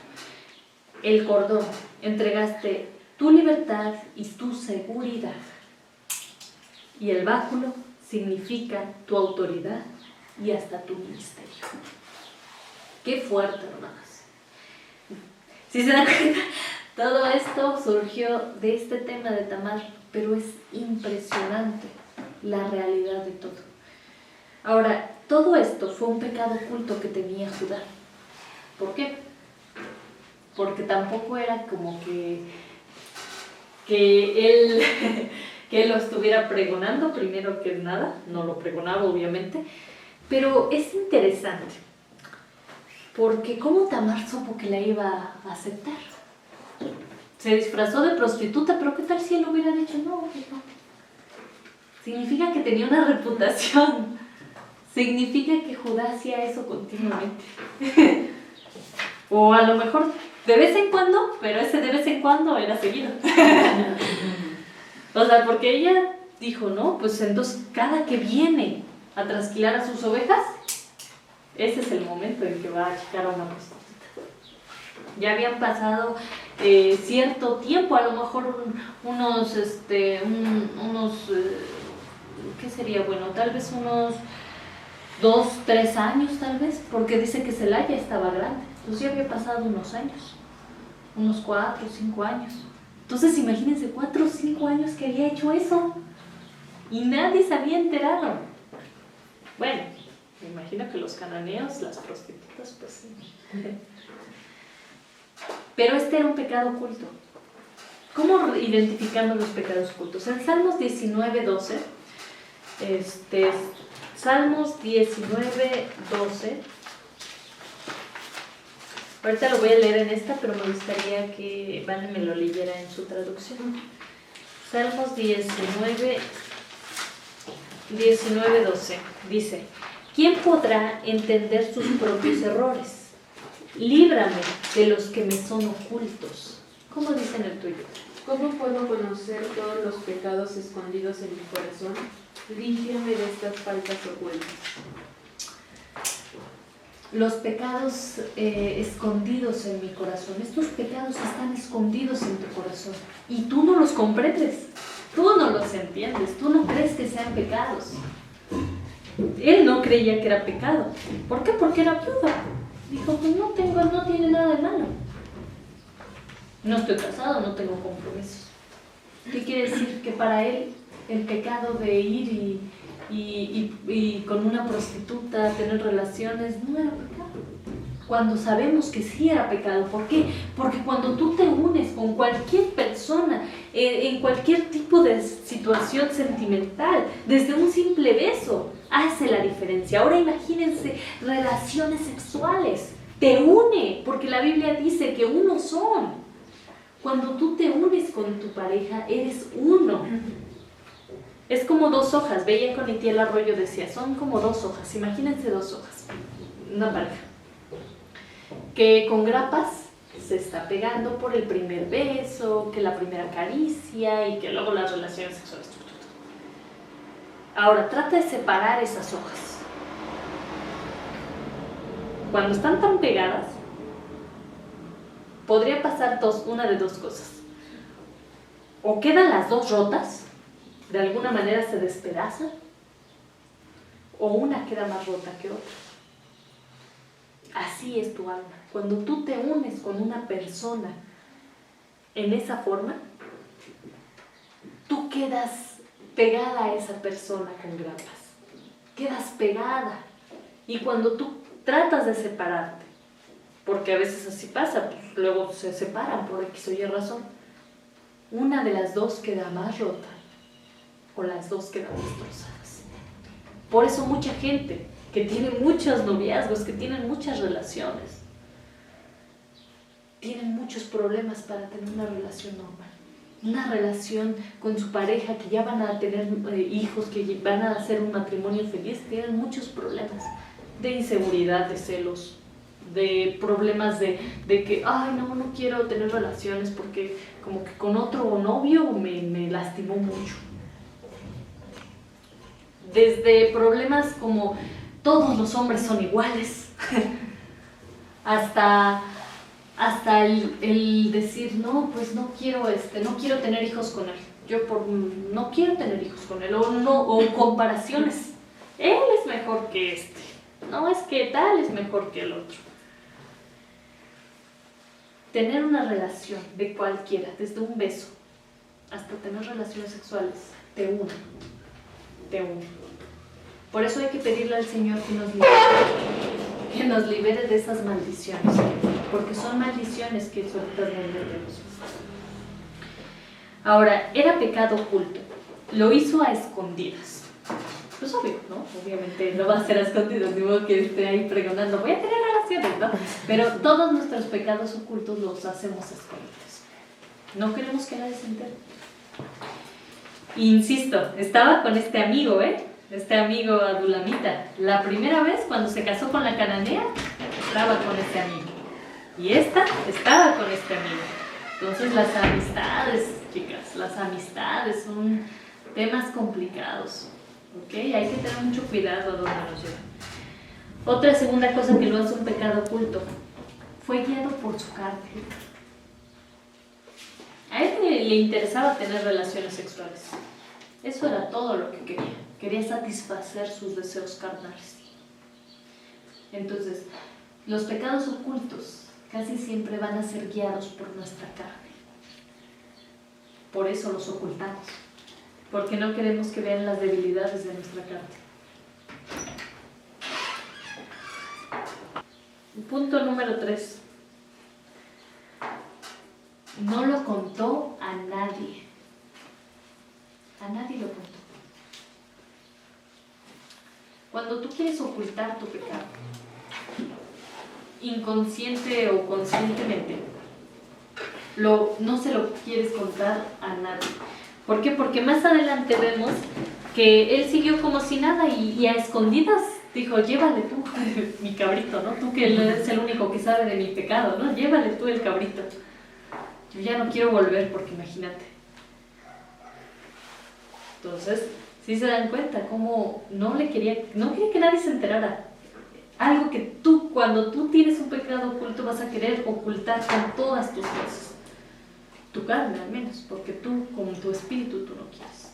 El cordón, entregaste tu libertad y tu seguridad. Y el báculo significa tu autoridad y hasta tu ministerio. Qué fuerte, hermanas. Si se dan cuenta, todo esto surgió de este tema de Tamar, pero es impresionante la realidad de todo. Ahora, todo esto fue un pecado oculto que tenía Judá. ¿Por qué? Porque tampoco era como que él, que él lo estuviera pregonando, primero que nada, no lo pregonaba obviamente, pero es interesante, porque ¿cómo Tamar supo que la iba a aceptar? Se disfrazó de prostituta, pero ¿qué tal si él hubiera dicho no? Significa que tenía una reputación, significa que Judá hacía eso continuamente. O a lo mejor de vez en cuando, pero ese de vez en cuando era seguido. O sea, porque ella dijo, no, pues entonces cada que viene a trasquilar a sus ovejas, ese es el momento en que va a checar a una prostituta. Ya habían pasado cierto tiempo, a lo mejor ¿qué sería bueno? Tal vez unos 2, 3 años tal vez, porque dice que Celaya estaba grande. Entonces ya había pasado unos años, unos 4, 5 años. Entonces imagínense 4 o 5 años que había hecho eso y nadie se había enterado. Bueno, me imagino que los cananeos, las prostitutas, pues sí. Pero este era un pecado oculto. ¿Cómo identificamos los pecados ocultos? En Salmos 19:12, Salmos 19:12, ahorita lo voy a leer en esta, pero me gustaría que Vane me lo leyera en su traducción. Salmos 19:12 dice: ¿quién podrá entender sus propios errores? Líbrame de los que me son ocultos. ¿Cómo dice en el tuyo? ¿Cómo puedo conocer todos los pecados escondidos en mi corazón? Límpiame de estas faltas ocultas. Los pecados escondidos en mi corazón. Estos pecados están escondidos en tu corazón y tú no los comprendes, tú no los entiendes, tú no crees que sean pecados. Él no creía que era pecado. ¿Por qué? Porque era viuda. Dijo, pues no tiene nada de malo. No estoy casado, no tengo compromisos. ¿Qué quiere decir? Que para él el pecado de ir y con una prostituta tener relaciones no era pecado. Cuando sabemos que sí era pecado. ¿Por qué? Porque cuando tú te unes con cualquier persona, en cualquier tipo de situación sentimental, desde un simple beso, hace la diferencia. Ahora imagínense relaciones sexuales. Te une, porque la Biblia dice que uno son. Cuando tú te unes con tu pareja, eres uno. Es como 2 hojas. Veía con Itiel Arroyo, decía, son como 2 hojas. Imagínense 2 hojas. Una pareja que con grapas se está pegando por el primer beso, que la primera caricia y que luego las relaciones sexuales. Ahora, trata de separar esas hojas. Cuando están tan pegadas, podría pasar una de 2 cosas. O quedan las 2 rotas, de alguna manera se despedazan, o una queda más rota que otra. Así es tu alma. Cuando tú te unes con una persona en esa forma, tú quedas pegada a esa persona con grapas. Quedas pegada. Y cuando tú tratas de separarte, porque a veces así pasa, pues luego se separan por X o Y razón, una de las 2 queda más rota o las 2 quedan destrozadas. Por eso mucha gente que tiene muchos noviazgos, que tienen muchas relaciones, tienen muchos problemas para tener una relación normal. Una relación con su pareja, que ya van a tener hijos, que van a hacer un matrimonio feliz, tienen muchos problemas de inseguridad, de celos, de problemas de que, ay, no quiero tener relaciones porque como que con otro novio me lastimó mucho. Desde problemas como todos los hombres son iguales, hasta el decir, no, pues no quiero tener hijos con él. No quiero tener hijos con él, o comparaciones. Él es mejor que este. No, es que tal es mejor que el otro. tener una relación de cualquiera, desde un beso hasta tener relaciones sexuales, te une, te une. Por eso hay que pedirle al Señor que nos libere de esas maldiciones, porque son maldiciones que ahorita no entendemos. Ahora, era pecado oculto, lo hizo a escondidas. Pues obvio, ¿no? Obviamente no va a ser a escondidas, digo que esté ahí pregonando, voy a tener relaciones, ¿no? Pero todos nuestros pecados ocultos los hacemos a escondidas. No queremos que nadie se entere. Insisto, estaba con este amigo, este amigo Adulamita. La primera vez cuando se casó con la cananea, estaba con este amigo. Y esta estaba con este amigo. Entonces las amistades, chicas, las amistades son temas complicados. ¿Ok? Hay que tener mucho cuidado a dónde nos llevan. Otra segunda cosa que lo hace un pecado oculto. Fue guiado por su carne. A él le interesaba tener relaciones sexuales. Eso era todo lo que quería. Quería satisfacer sus deseos carnales. Entonces, los pecados ocultos casi siempre van a ser guiados por nuestra carne. Por eso los ocultamos. Porque no queremos que vean las debilidades de nuestra carne. Punto número 3. No lo contó a nadie. A nadie lo contó. Cuando tú quieres ocultar tu pecado, inconsciente o conscientemente, no se lo quieres contar a nadie. ¿Por qué? Porque más adelante vemos que él siguió como si nada y a escondidas dijo, llévale tú mi cabrito, ¿no? Tú que eres el único que sabe de mi pecado, ¿no? Llévale tú el cabrito. Yo ya no quiero volver porque imagínate. Entonces, sí se dan cuenta cómo no quería que nadie se enterara. Algo que tú, cuando tú tienes un pecado oculto, vas a querer ocultar con todas tus fuerzas. Tu carne al menos, porque tú, con tu espíritu, tú no quieres.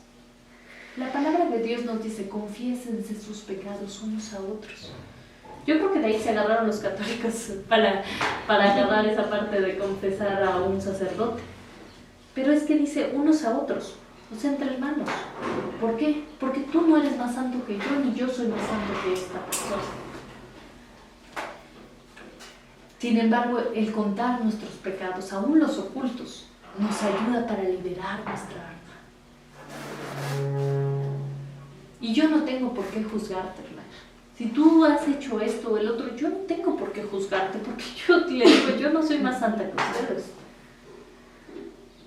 La palabra de Dios nos dice, confiésense sus pecados unos a otros. Yo creo que de ahí se agarraron los católicos para agarrar esa parte de confesar a un sacerdote. Pero es que dice unos a otros, o sea, entre hermanos. ¿Por qué? Porque tú no eres más santo que yo, ni yo soy más santo que esta persona. Sin embargo, el contar nuestros pecados, aún los ocultos, nos ayuda para liberar nuestra alma. Y yo no tengo por qué juzgarte, hermana. Si tú has hecho esto o el otro, yo no tengo por qué juzgarte, porque yo le digo, yo no soy más santa que ustedes.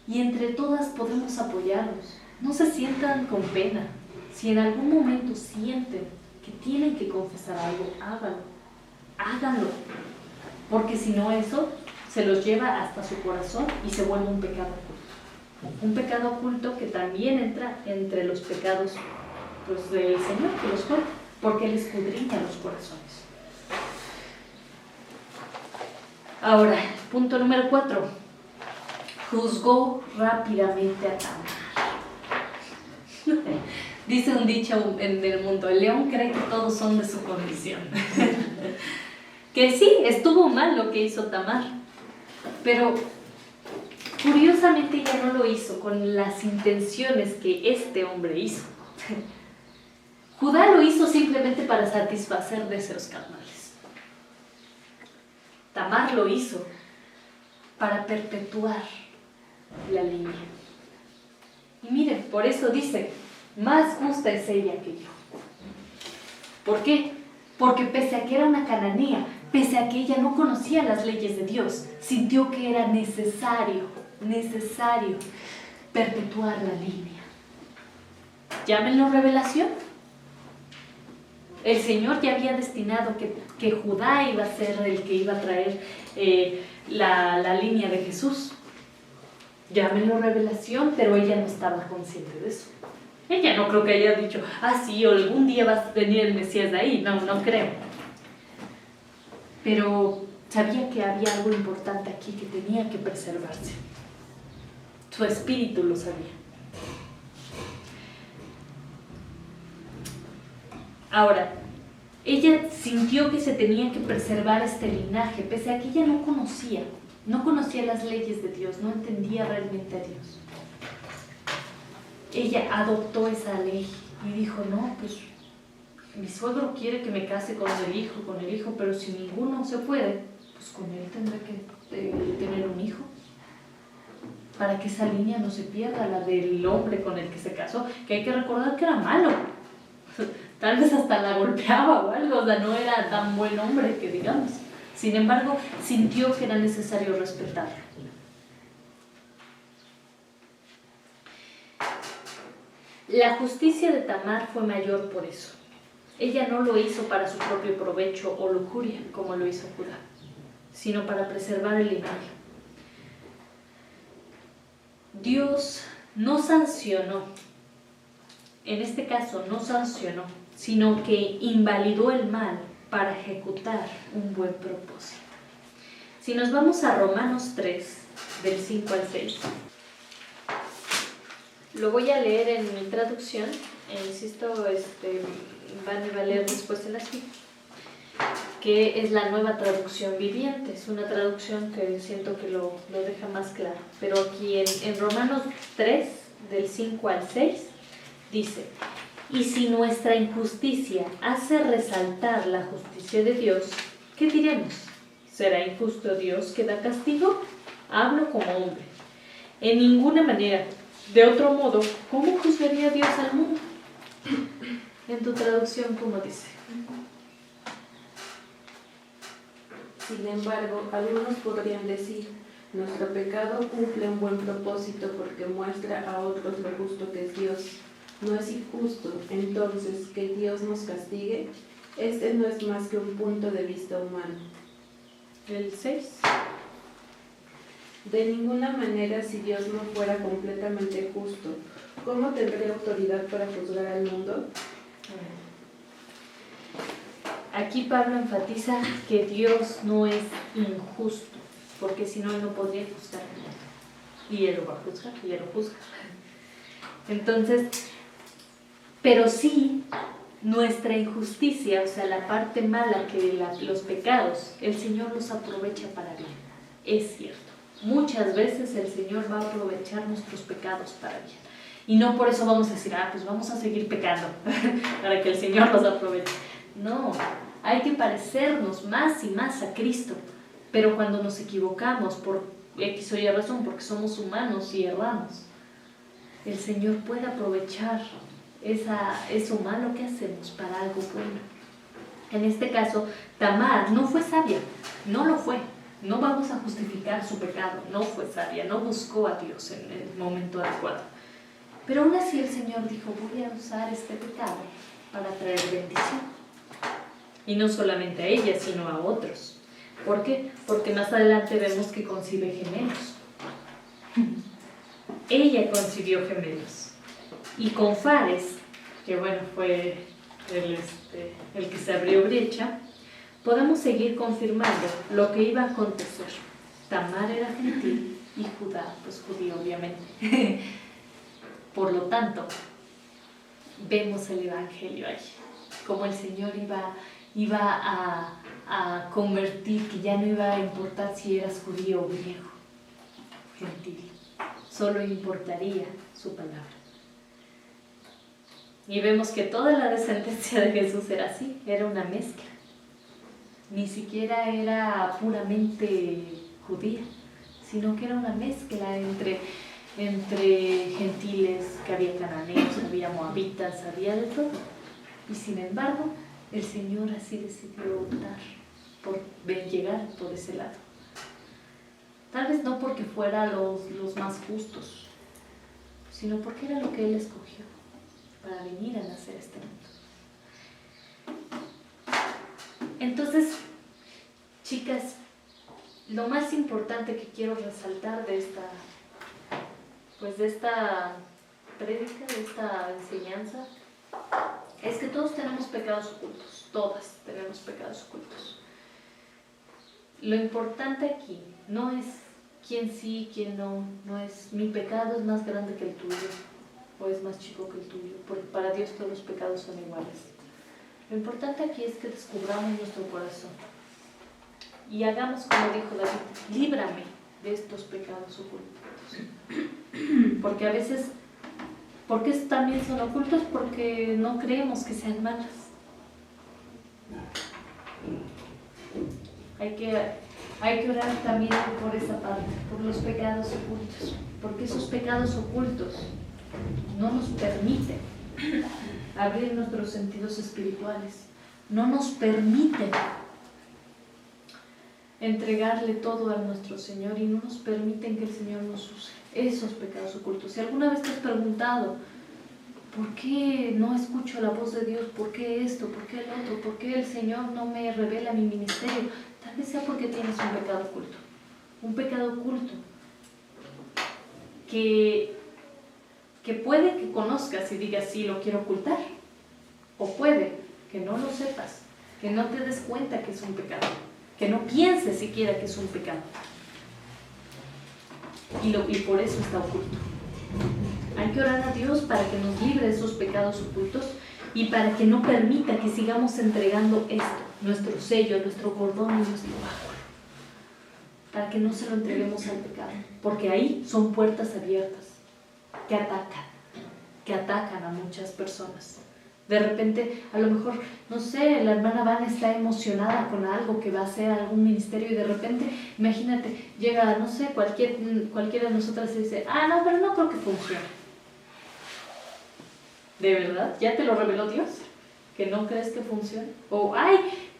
Y entre todas podemos apoyarnos. No se sientan con pena. Si en algún momento sienten que tienen que confesar algo, háganlo. Porque si no, eso se los lleva hasta su corazón y se vuelve un pecado oculto. Un pecado oculto que también entra entre los pecados pues, del Señor, que los cuenta, porque Él escudriña los corazones. Ahora, punto número 4. Juzgó rápidamente a Tamar. Dice un dicho en el mundo, el león cree que todos son de su condición. Que sí, estuvo mal lo que hizo Tamar, pero curiosamente ella no lo hizo con las intenciones que este hombre hizo. Judá lo hizo simplemente para satisfacer deseos carnales. Tamar lo hizo para perpetuar la línea. Y miren, por eso dice, más justa es ella que yo. ¿Por qué? Porque pese a que era una cananea, pese a que ella no conocía las leyes de Dios, sintió que era necesario perpetuar la línea. Llámenlo revelación. El Señor ya había destinado que Judá iba a ser el que iba a traer la línea de Jesús. Llámenlo revelación, pero ella no estaba consciente de eso. Ella no creo que haya dicho, sí, algún día va a venir el Mesías de ahí. No creo. Pero sabía que había algo importante aquí que tenía que preservarse. Su espíritu lo sabía. Ahora, ella sintió que se tenía que preservar este linaje, pese a que ella no conocía no conocía las leyes de Dios, no entendía realmente a Dios. Ella adoptó esa ley y dijo, no, pues mi suegro quiere que me case con el hijo, pero si ninguno se puede, pues con él tendré que tener un hijo, para que esa línea no se pierda, la del hombre con el que se casó, que hay que recordar que era malo, tal vez hasta la golpeaba o algo, o sea, no era tan buen hombre que digamos. Sin embargo, sintió que era necesario respetarlo. La justicia de Tamar fue mayor por eso. Ella no lo hizo para su propio provecho o lujuria, como lo hizo Judá, sino para preservar el linaje. Dios no sancionó, en este caso no sancionó, sino que invalidó el mal para ejecutar un buen propósito. Si nos vamos a Romanos 3, del 5 al 6, lo voy a leer en mi traducción, insisto, van a leer después en la suite, que es la Nueva Traducción Viviente. Es una traducción que siento que lo deja más claro. Pero aquí en Romanos 3, del 5 al 6, dice: y si nuestra injusticia hace resaltar la justicia de Dios, ¿qué diremos? ¿Será injusto Dios que da castigo? Hablo como hombre. En ninguna manera. De otro modo, ¿cómo juzgaría Dios al mundo? En tu traducción, ¿cómo dice? Sin embargo, algunos podrían decir, nuestro pecado cumple un buen propósito porque muestra a otros lo justo que es Dios. No es injusto, entonces, que Dios nos castigue. Este no es más que un punto de vista humano. El 6. De ninguna manera, si Dios no fuera completamente justo, ¿cómo tendría autoridad para juzgar al mundo? Aquí Pablo enfatiza que Dios no es injusto, porque si no, él no podría juzgar al mundo. Y él lo va a juzgar, y él lo juzga. Entonces, pero sí, nuestra injusticia, o sea, la parte mala que los pecados, el Señor los aprovecha para bien. Es cierto. Muchas veces el Señor va a aprovechar nuestros pecados para bien. Y no por eso vamos a decir, pues vamos a seguir pecando para que el Señor los aproveche. No, hay que parecernos más y más a Cristo. Pero cuando nos equivocamos por X o Y razón, porque somos humanos y erramos, el Señor puede aprovechar eso malo que hacemos para algo bueno. En este caso, Tamar no fue sabia, no lo fue. No vamos a justificar su pecado, no fue sabia, no buscó a Dios en el momento adecuado. Pero aún así el Señor dijo, voy a usar este pecado para traer bendición. Y no solamente a ella, sino a otros. ¿Por qué? Porque más adelante vemos que concibe gemelos. Ella concibió gemelos. Y con Fares, que bueno, fue el que se abrió brecha, podemos seguir confirmando lo que iba a acontecer. Tamar era gentil y Judá, pues judío obviamente. Por lo tanto, vemos el Evangelio ahí, como el Señor iba a convertir, que ya no iba a importar si eras judío o griego, gentil, solo importaría su palabra. Y vemos que toda la descendencia de Jesús era así, era una mezcla. Ni siquiera era puramente judía, sino que era una mezcla entre gentiles, que había cananeos, había moabitas, había de todo. Y sin embargo, el Señor así decidió optar por llegar por ese lado. Tal vez no porque fuera los más justos, sino porque era lo que Él escogió para venir a nacer a este mundo. Entonces, chicas, lo más importante que quiero resaltar de esta prédica, de esta enseñanza, es que todos tenemos pecados ocultos, todas tenemos pecados ocultos. Lo importante aquí no es quién sí, quién no, no es mi pecado es más grande que el tuyo o es más chico que el tuyo, porque para Dios todos los pecados son iguales. Lo importante aquí es que descubramos nuestro corazón y hagamos como dijo David, líbrame estos pecados ocultos. Porque a veces, ¿por qué también son ocultos? Porque no creemos que sean malas. Hay que orar también por esa parte, por los pecados ocultos, porque esos pecados ocultos no nos permiten abrir nuestros sentidos espirituales, no nos permiten entregarle todo a nuestro Señor y no nos permiten que el Señor nos use. Esos pecados ocultos. Si alguna vez te has preguntado, ¿por qué no escucho la voz de Dios? ¿Por qué esto? ¿Por qué el otro? ¿Por qué el Señor no me revela mi ministerio? Tal vez sea porque tienes un pecado oculto. Un pecado oculto que puede que conozcas y digas, sí, lo quiero ocultar. O puede que no lo sepas, que no te des cuenta que es un pecado, que no pienses siquiera que es un pecado. Y por eso está oculto. Hay que orar a Dios para que nos libre de esos pecados ocultos y para que no permita que sigamos entregando esto, nuestro sello, nuestro cordón y nuestro báculo, para que no se lo entreguemos al pecado, porque ahí son puertas abiertas que atacan a muchas personas. De repente, a lo mejor, no sé, la hermana Van está emocionada con algo que va a hacer algún ministerio y de repente, imagínate, llega, no sé, cualquiera de nosotras y dice, no, pero no creo que funcione. ¿De verdad? ¿Ya te lo reveló Dios? ¿Que no crees que funcione? O,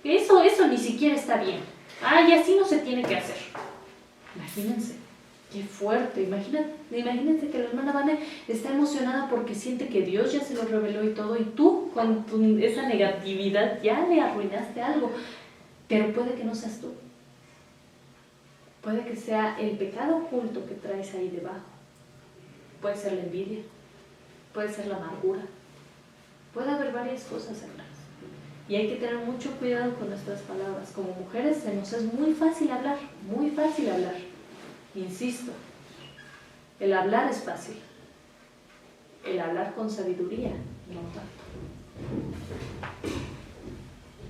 eso ni siquiera está bien. Así no se tiene que hacer. Imagínense. Qué fuerte, imagínense que la hermana Vane está emocionada porque siente que Dios ya se lo reveló y todo, y tú con esa negatividad ya le arruinaste algo, pero puede que no seas tú, puede que sea el pecado oculto que traes ahí debajo, puede ser la envidia, puede ser la amargura, puede haber varias cosas atrás, y hay que tener mucho cuidado con nuestras palabras. Como mujeres se nos es muy fácil hablar. Insisto, el hablar es fácil, el hablar con sabiduría no tanto.